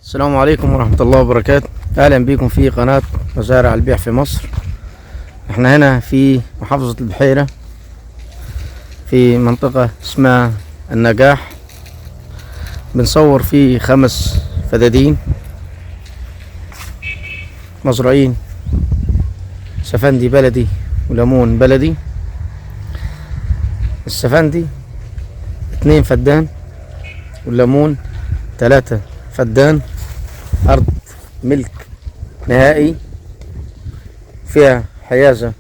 السلام عليكم ورحمة الله وبركاته. أهلا بكم في قناة مزارع البيع في مصر. احنا هنا في محافظة البحيرة في منطقة اسمها النجاح. بنصور في 5 فدادين مزروعين سفندي بلدي وليمون بلدي. السفندي 2 فدان والليمون 3 فدان. أرض ملك نهائي فيها حيازة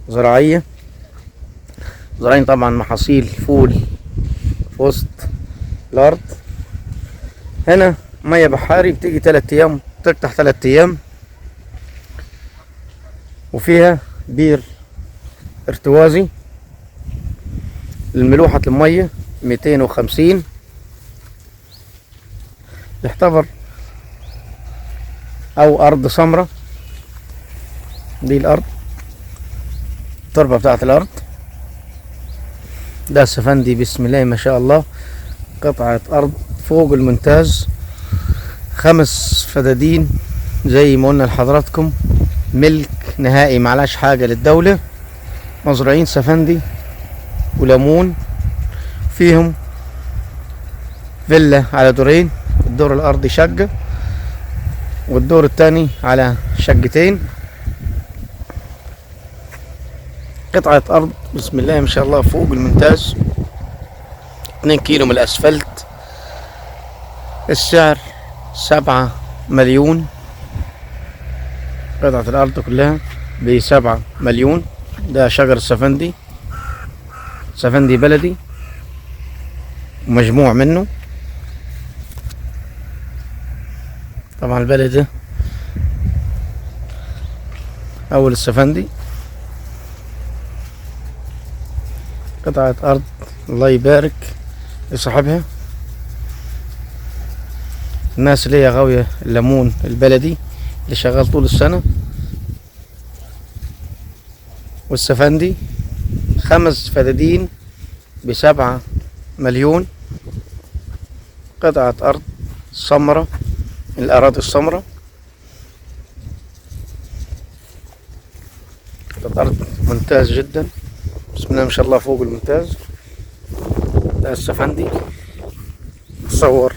زراعية، زراعين طبعا محاصيل فول في وسط الأرض. هنا مية بحاري بتيجي 3 أيام تفتح 3 أيام، وفيها بير ارتوازي. الملوحة المية 250. يعتبر او ارض سمرة. دي الارض، التربة بتاعت الارض. ده السفندي بسم الله ما شاء الله، قطعة ارض فوق الممتاز. 5 فدادين زي ما قلنا لحضراتكم، ملك نهائي معلاش حاجة للدولة. مزروعين سفندي وليمون، فيهم فيلا على دورين، الدور الارضي شقة والدور الثاني على شقتين. قطعة ارض بسم الله ما شاء الله فوق الممتاز، 2 كيلو من الاسفلت. السعر 7 مليون. قطعة الارض كلها ب7 مليون. ده شجر السفندي، سفندي بلدي ومجموع منه. طبعا البلد ده اول السفندي. قطعة ارض الله يبارك لصاحبها. الناس اللي هي غاوية الليمون البلدي اللي شغال طول السنة. والسفندي 5 فدادين ب7 مليون. قطعة ارض سمرة، الأراضي السمراء. الأرض ممتاز جدا بسم الله ما شاء الله فوق الممتاز. ده السفندي تصور.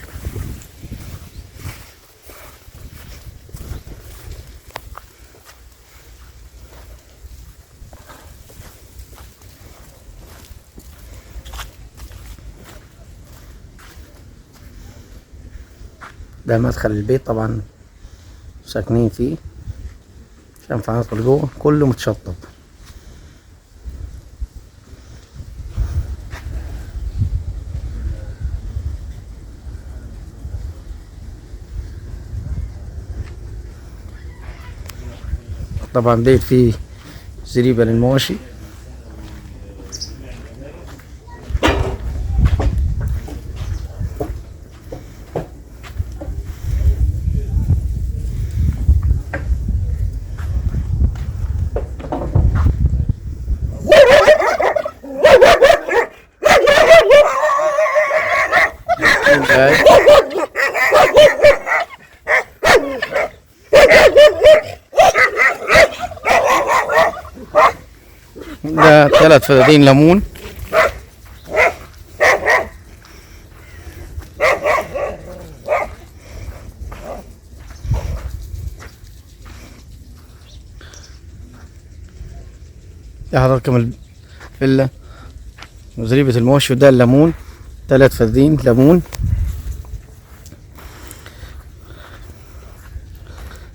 ده مدخل البيت طبعا ساكنين فيه، عشان ندخل جوه كله متشطب. طبعا بيت فيه زريبة للمواشي. ده 3 فدادين ليمون. ده حضراتكم الفيلا وزريبة المواشي. وده الليمون 3 فدادين ليمون.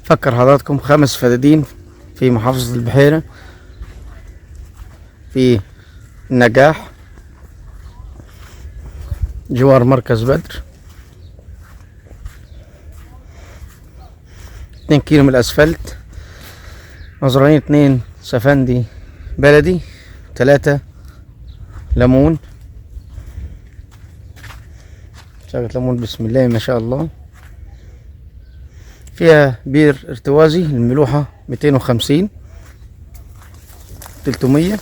فكر حضراتكم 5 فدادين في محافظة البحيرة في النجاح جوار مركز بدر. 2 كيلو من الاسفلت. مزروعين 2 سفندي بلدي 3 ليمون. شجرة ليمون بسم الله ما شاء الله. فيها بير ارتوازي، الملوحة 250 300.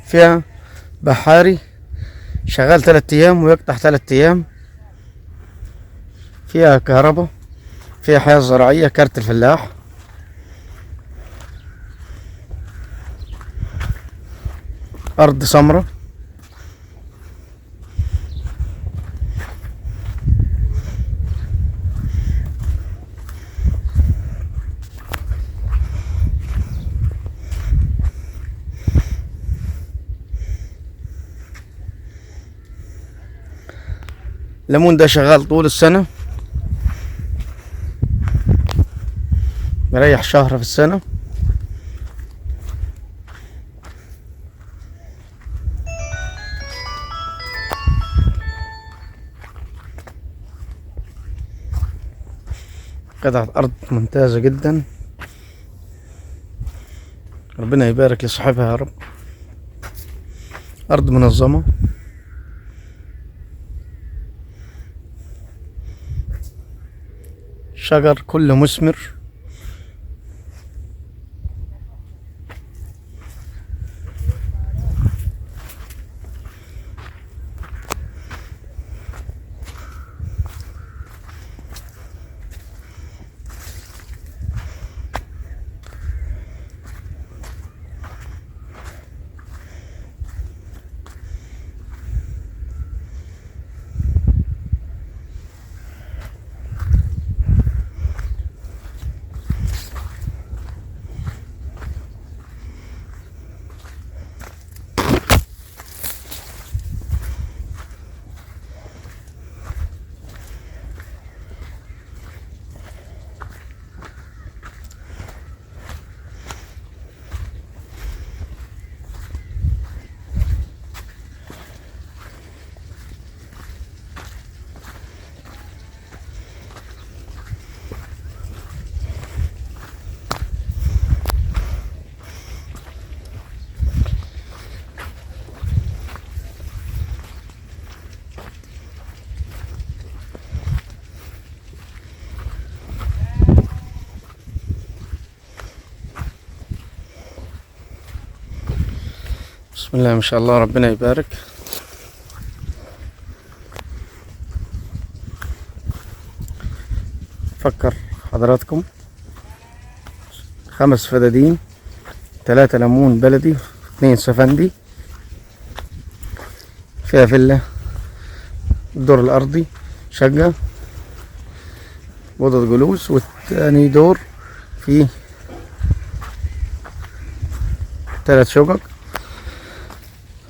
فيها بحاري شغال 3 ايام ويقطع 3 ايام. فيها كهرباء، فيها حياة زراعية، كارت الفلاح. ارض سمرة. الليمون ده شغال طول السنة، مريح شهر في السنة. قطعة أرض ممتازة جدا، ربنا يبارك لصاحبها يا رب. أرض منظمة، شجر كله مثمر. بسم الله ما شاء الله، ربنا يبارك. فكر حضراتكم 5 فدادين، 3 ليمون بلدي، 2 سفندي. فيها فيلا، الدور الأرضي شقة، أوضة جلوس، والتاني دور فيه 3 شقق.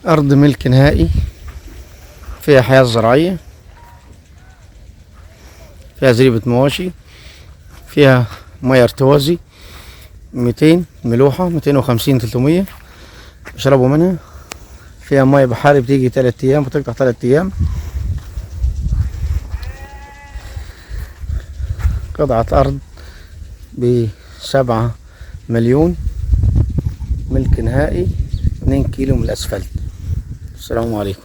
أرض ملك نهائي، فيها حياة زراعية، فيها زريبة مواشي، فيها مياه ارتوازي 200 ملوحة، 250 300 يشربوا منها. فيها مياه بحاري بتيجي 3 ايام وتقطع 3 ايام. قطعة أرض ب7 مليون، ملك نهائي، 2 كيلو من الأسفلت. السلام عليكم.